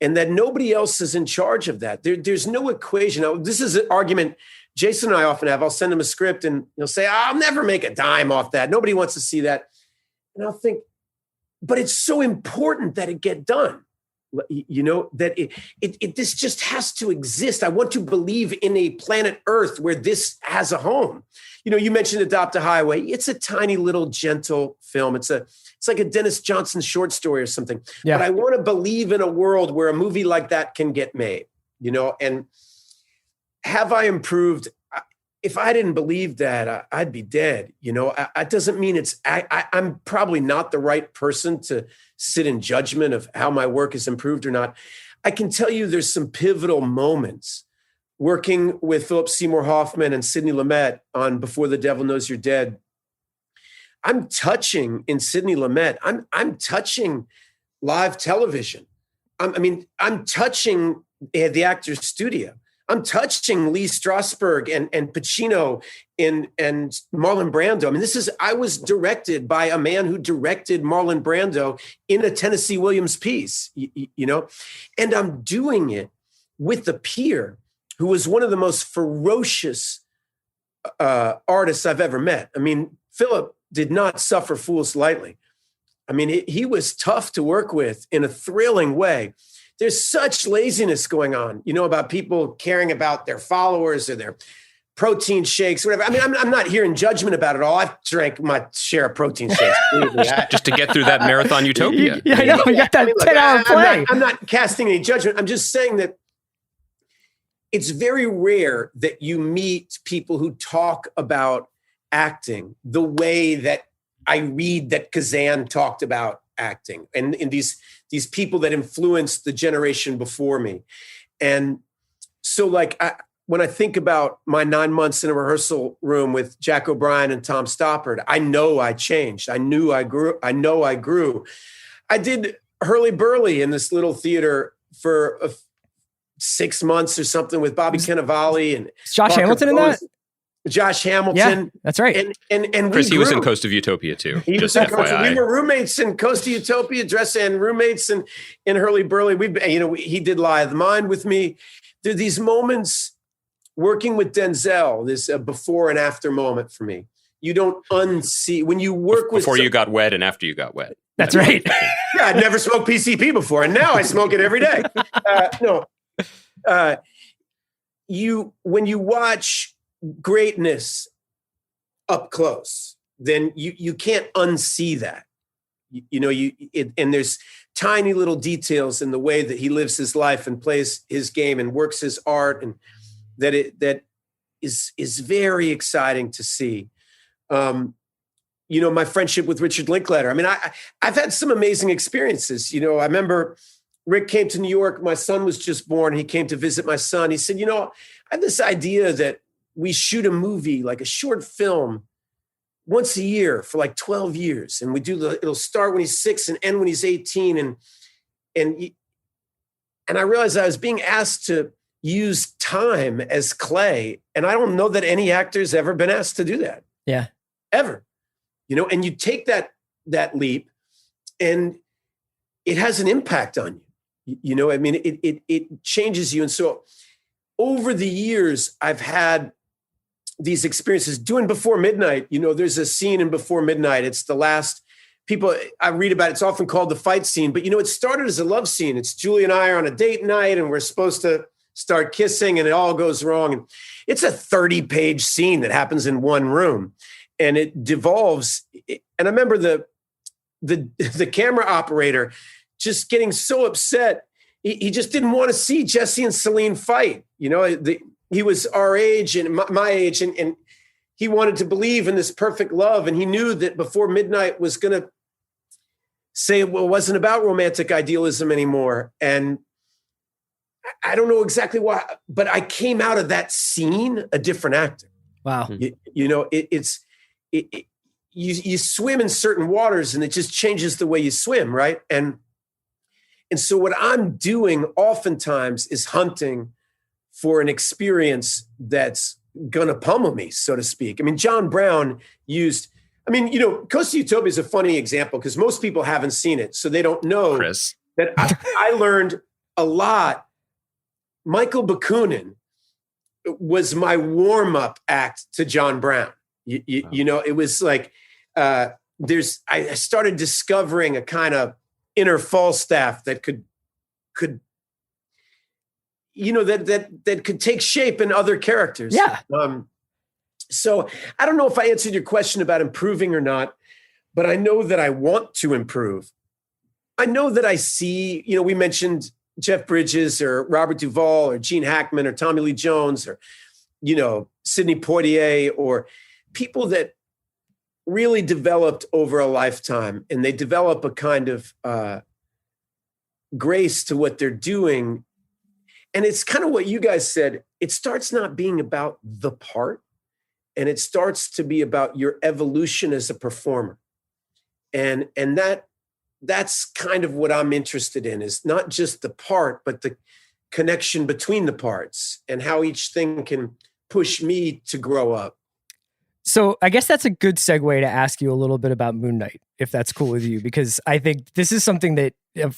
and that nobody else is in charge of that. There's no equation. Now, this is an argument Jason and I often have. I'll send him a script and he'll say, I'll never make a dime off that. Nobody wants to see that. And I'll think, but it's so important that it get done. That this just has to exist. I want to believe in a planet Earth where this has a home. You mentioned Adopt a Highway. It's a tiny little gentle film. It's like a Dennis Johnson short story or something. Yeah. But I want to believe in a world where a movie like that can get made, and have I improved? If I didn't believe that, I'd be dead. It doesn't mean I'm probably not the right person to sit in judgment of how my work is improved or not. I can tell you there's some pivotal moments working with Philip Seymour Hoffman and Sidney Lumet on Before the Devil Knows You're Dead. I'm touching in Sidney Lumet. I'm touching live television. I'm touching the Actors Studio. I'm touching Lee Strasberg and Pacino and Marlon Brando. I was directed by a man who directed Marlon Brando in a Tennessee Williams piece, and I'm doing it with a peer who was one of the most ferocious artists I've ever met. Philip did not suffer fools lightly. He was tough to work with in a thrilling way. There's such laziness going on, about people caring about their followers or their protein shakes, whatever. I'm not here in judgment about it all. I've drank my share of protein shakes. Just to get through that marathon utopia. Yeah, I know. You got that 10-hour play. I'm not casting any judgment. I'm just saying that it's very rare that you meet people who talk about acting the way that I read that Kazan talked about acting, and in these people that influenced the generation before me. And so when I think about my 9 months in a rehearsal room with Jack O'Brien and Tom Stoppard, I know I changed. I knew I grew. I know I grew. I did Hurly Burly in this little theater for 6 months or something with Bobby Cannavale and Josh Parker Hamilton in Bowes. that? Josh Hamilton. Yeah, that's right. And Chris, he was in Coast of Utopia too. He was in Coast. We were roommates in Coast of Utopia, and roommates in Hurly Burly. He did Lie of the Mind with me. There are these moments working with Denzel, this before and after moment for me. You don't unsee when you work with before you got wet and after you got wet. That's right. Yeah, I'd never smoked PCP before, and now I smoke it every day. When you watch greatness up close, then you can't unsee that. And there's tiny little details in the way that he lives his life and plays his game and works his art, and that is very exciting to see. My friendship with Richard Linklater. I've had some amazing experiences. I remember Rick came to New York. My son was just born. He came to visit my son. He said, I have this idea that we shoot a movie, like a short film, once a year for 12 years. And we it'll start when he's 6 and end when he's 18. And I realized I was being asked to use time as clay. And I don't know that any actor's ever been asked to do that. Yeah. Ever. And you take that leap and it has an impact on you. It changes you. And so over the years, I've had these experiences doing Before Midnight. There's a scene in Before Midnight. It's the last people I read about. It's often called the fight scene, but it started as a love scene. It's Julie and I are on a date night and we're supposed to start kissing and it all goes wrong. And it's a 30-page scene that happens in one room and it devolves. And I remember the camera operator just getting so upset. He just didn't want to see Jesse and Celine fight. He was our age and my age, and he wanted to believe in this perfect love. And he knew that Before Midnight was going to say it wasn't about romantic idealism anymore. And I don't know exactly why, but I came out of that scene a different actor. Wow. You swim in certain waters and it just changes the way you swim, right? And so what I'm doing oftentimes is hunting for an experience that's gonna pummel me, so to speak. I mean, John Brown used, Coast to Utopia is a funny example because most people haven't seen it, so they don't know Chris. that I learned a lot. Michael Bakunin was my warm-up act to John Brown. It was like I started discovering a kind of inner Falstaff that could that could take shape in other characters. Yeah. So I don't know if I answered your question about improving or not, but I know that I want to improve. I know that I see, we mentioned Jeff Bridges or Robert Duvall or Gene Hackman or Tommy Lee Jones or, Sidney Poitier or people that really developed over a lifetime, and they develop a kind of grace to what they're doing. And it's kind of what you guys said. It starts not being about the part, and it starts to be about your evolution as a performer. And that's kind of what I'm interested in, is not just the part, but the connection between the parts and how each thing can push me to grow up. So I guess that's a good segue to ask you a little bit about Moon Knight, if that's cool with you, because I think this is something that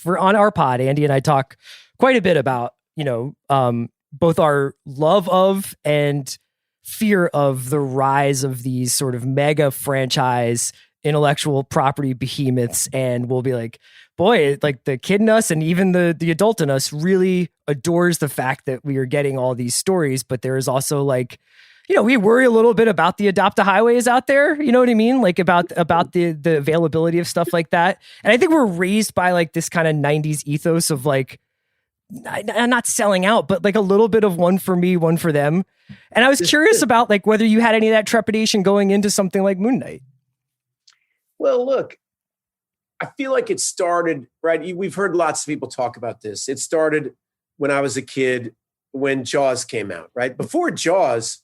on our pod, Andy and I talk quite a bit about, both our love of and fear of the rise of these sort of mega franchise intellectual property behemoths. And we'll be like, boy, like the kid in us and even the adult in us really adores the fact that we are getting all these stories. But there is also like, we worry a little bit about the adopt-a-highways out there. You know what I mean? Like about the availability of stuff like that. And I think we're raised by like this kind of 90s ethos of like, I'm not selling out, but like a little bit of one for me, one for them. And I was curious about like whether you had any of that trepidation going into something like Moon Knight. Well, look, I feel like it started, right? We've heard lots of people talk about this. It started when I was a kid, when Jaws came out, right? Before Jaws,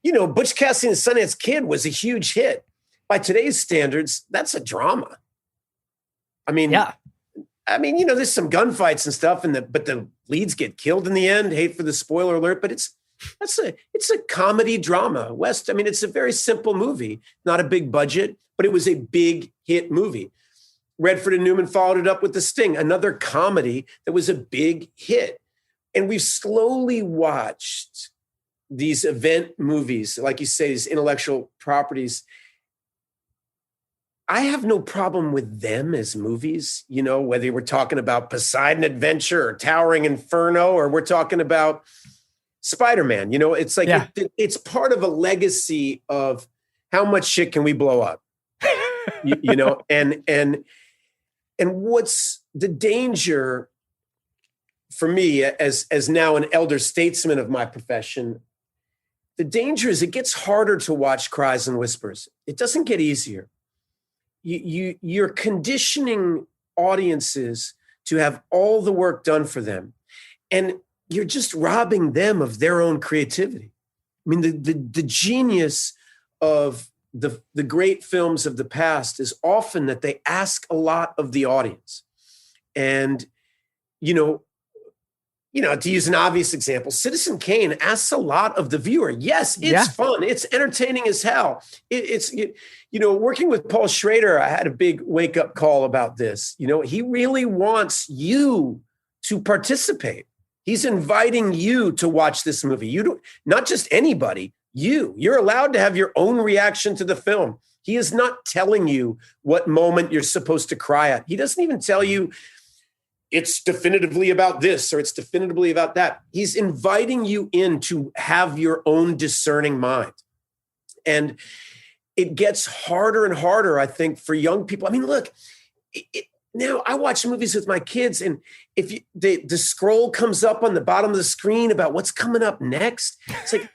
Butch Cassidy and the Sundance Kid was a huge hit. By today's standards, that's a drama. There's some gunfights and stuff, but the leads get killed in the end. Hate for the spoiler alert, but it's a comedy drama. West, it's a very simple movie, not a big budget, but it was a big hit movie. Redford and Newman followed it up with The Sting, another comedy that was a big hit. And we've slowly watched these event movies, like you say, these intellectual properties. I have no problem with them as movies, whether we're talking about Poseidon Adventure or Towering Inferno, or we're talking about Spider-Man. It's like it's part of a legacy of how much shit can we blow up, and what's the danger for me as now an elder statesman of my profession? The danger is it gets harder to watch Cries and Whispers. It doesn't get easier. You're conditioning audiences to have all the work done for them, and you're just robbing them of their own creativity. The genius of the great films of the past is often that they ask a lot of the audience. And, to use an obvious example, Citizen Kane asks a lot of the viewer. Yes, it's fun. It's entertaining as hell. Working with Paul Schrader, I had a big wake-up call about this. He really wants you to participate. He's inviting you to watch this movie. Not just anybody, you're allowed to have your own reaction to the film. He is not telling you what moment you're supposed to cry at. He doesn't even tell you it's definitively about this or it's definitively about that. He's inviting you in to have your own discerning mind. And it gets harder and harder, I think, for young people. Look, now I watch movies with my kids, and if the scroll comes up on the bottom of the screen about what's coming up next, it's like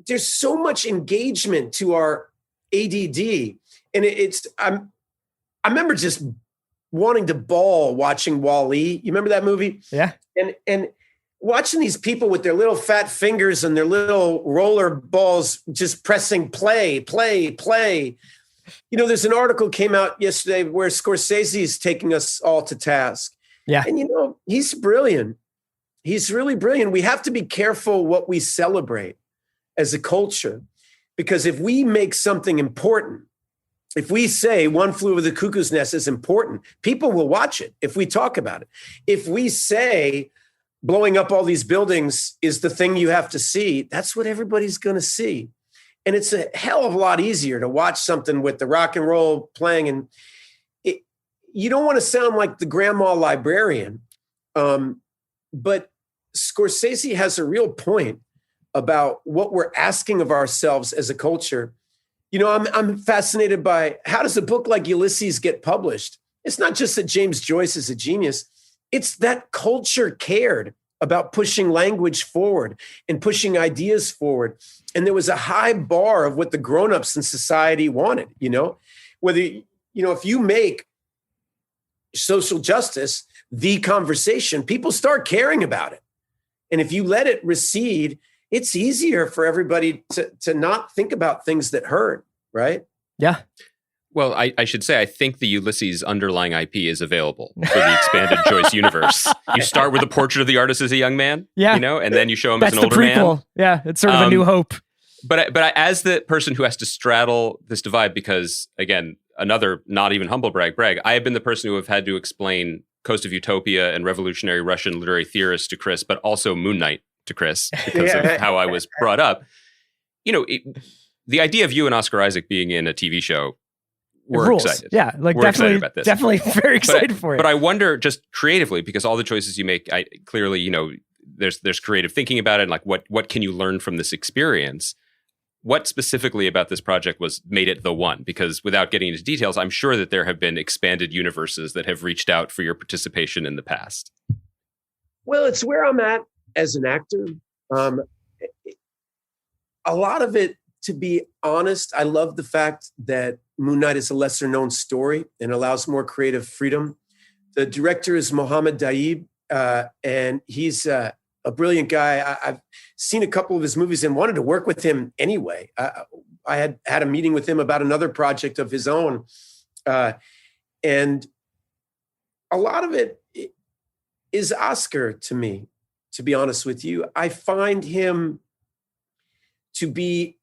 there's so much engagement to our ADD, and I remember just wanting to bawl watching Wall-E. You remember that movie? Yeah. And watching these people with their little fat fingers and their little roller balls just pressing play. There's an article came out yesterday where Scorsese is taking us all to task. Yeah. And, he's brilliant. He's really brilliant. We have to be careful what we celebrate. as a culture. Because if we make something important, if we say One Flew Over the Cuckoo's Nest is important, people will watch it if we talk about it. If we say blowing up all these buildings is the thing you have to see, that's what everybody's going to see. And it's a hell of a lot easier to watch something with the rock and roll playing. And you don't want to sound like the grandma librarian, but Scorsese has a real point about what we're asking of ourselves as a culture. You know, I'm fascinated by, how does a book like Ulysses get published? It's not just that James Joyce is a genius. It's that culture cared about pushing language forward and pushing ideas forward. And there was a high bar of what the grownups in society wanted, you know, whether, you know, if you make social justice the conversation, people start caring about it. And if you let it recede, it's easier for everybody to not think about things that hurt, right? Yeah. Well, I should say, I think the Ulysses underlying IP is available for the expanded Joyce universe. You start with a portrait of the artist as a young man, yeah, you know, and then you show him That's as an older the prequel. man. Yeah, it's sort of a new hope. But as the person who has to straddle this divide, because again, another not even humble brag, I have been the person who have had to explain Coast of Utopia and revolutionary Russian literary theorists to Chris, but also Moon Knight to Chris because of how I was brought up. You know, the idea of you and Oscar Isaac being in a TV show, we're excited. Yeah, like we're definitely, excited about this. definitely very excited for it. But I wonder, just creatively, because all the choices you make, clearly, you know, there's creative thinking about it, and like what can you learn from this experience? What specifically about this project made it the one? Because without getting into details, I'm sure that there have been expanded universes that have reached out for your participation in the past. Well, it's where I'm at as an actor. A lot of it, to be honest, I love the fact that Moon Knight is a lesser known story and allows more creative freedom. The director is Mohammed Daib, and he's a brilliant guy. I've seen a couple of his movies and wanted to work with him anyway. I had a meeting with him about another project of his own. And a lot of it is Oscar to me, to be honest with you. I find him to be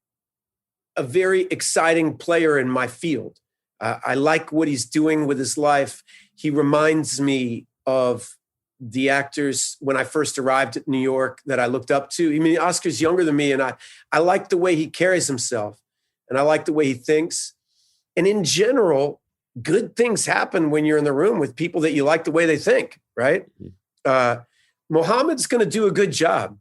a very exciting player in my field. I like what he's doing with his life. He reminds me of the actors when I first arrived at New York that I looked up to. I mean, Oscar's younger than me, and I like the way he carries himself, and I like the way he thinks. And in general, good things happen when you're in the room with people that you like the way they think, right? Mohammed's going to do a good job.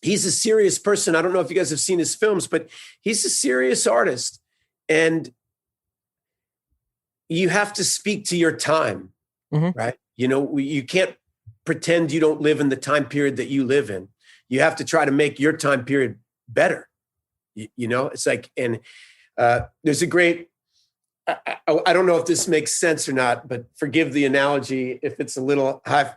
He's a serious person. I don't know if you guys have seen his films, but he's a serious artist. And you have to speak to your time, right? You know, you can't pretend you don't live in the time period that you live in. You have to try to make your time period better. You know, it's like, and there's a great, I don't know if this makes sense or not, but forgive the analogy if it's a little high,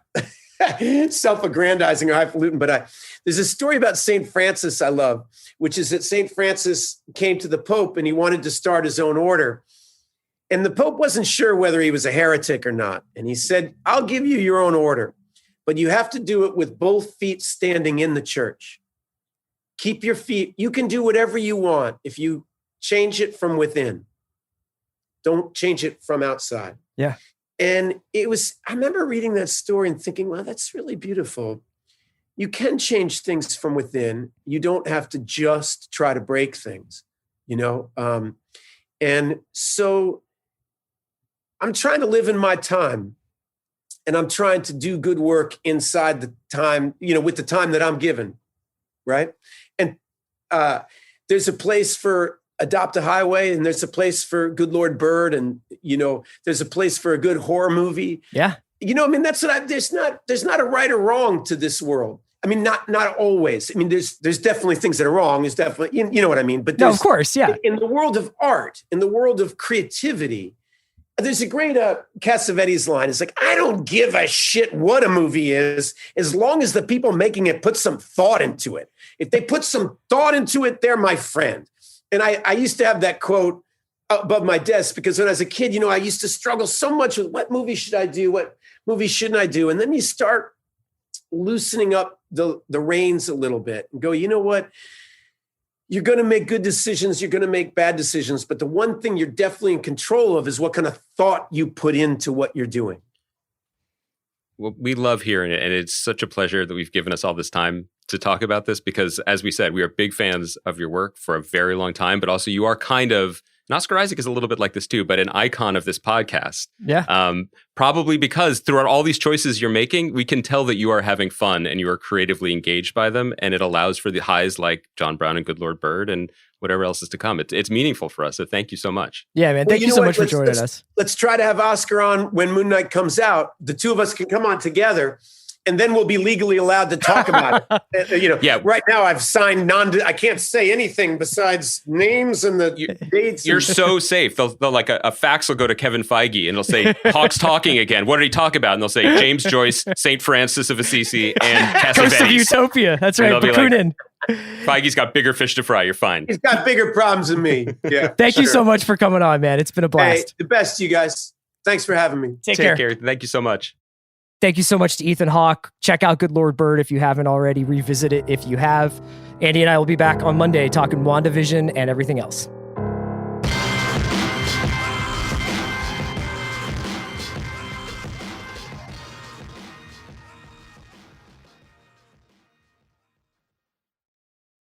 self-aggrandizing or highfalutin, but there's a story about St. Francis I love, which is that St. Francis came to the Pope and he wanted to start his own order. And the Pope wasn't sure whether he was a heretic or not. And he said, I'll give you your own order, but you have to do it with both feet standing in the church. Keep your feet. You can do whatever you want if you change it from within. Don't change it from outside. Yeah. And I remember reading that story and thinking, wow, that's really beautiful. You can change things from within. You don't have to just try to break things, you know? And so I'm trying to live in my time, and I'm trying to do good work inside the time, you know, with the time that I'm given, right? And there's a place for Adopt a Highway, and there's a place for Good Lord Bird, and you know, there's a place for a good horror movie. Yeah, you know, I mean, that's what there's not a right or wrong to this world. I mean, not always. I mean, there's definitely things that are wrong. There's definitely, you know what I mean. But no, of course, yeah. In the world of art, in the world of creativity, there's a great Cassavetes line. It's like, I don't give a shit what a movie is, as long as the people making it put some thought into it. If they put some thought into it, they're my friend. And I used to have that quote above my desk because when I was a kid, you know, I used to struggle so much with what movie should I do? What movie shouldn't I do? And then you start loosening up the reins a little bit and go, you know what? you're going to make good decisions. You're going to make bad decisions. But the one thing you're definitely in control of is what kind of thought you put into what you're doing. Well, we love hearing it. And it's such a pleasure that we've given us all this time to talk about this because, as we said, we are big fans of your work for a very long time. But also you are kind of, and Oscar Isaac is a little bit like this too, but an icon of this podcast. Yeah. Probably because throughout all these choices you're making, we can tell that you are having fun and you are creatively engaged by them. And it allows for the highs like John Brown and Good Lord Bird and whatever else is to come. It's meaningful for us. So thank you so much. Yeah, man. Thank you so much for joining us. Let's try to have Oscar on when Moon Knight comes out. The two of us can come on together. And then we'll be legally allowed to talk about it. Yeah. Right now I've signed I can't say anything besides names and the dates. You're so safe. They'll like a fax will go to Kevin Feige and it'll say, Hawke's talking again. What did he talk about? And they'll say James Joyce, St. Francis of Assisi, and Cassavetes. Ghost of Utopia. That's right. Bakunin. Like, Feige's got bigger fish to fry. You're fine. He's got bigger problems than me. Yeah. Thank you so much for coming on, man. It's been a blast. Hey, the best, you guys. Thanks for having me. Take care. Thank you so much. Thank you so much to Ethan Hawke. Check out Good Lord Bird if you haven't already. Revisit it if you have. Andy and I will be back on Monday talking WandaVision and everything else.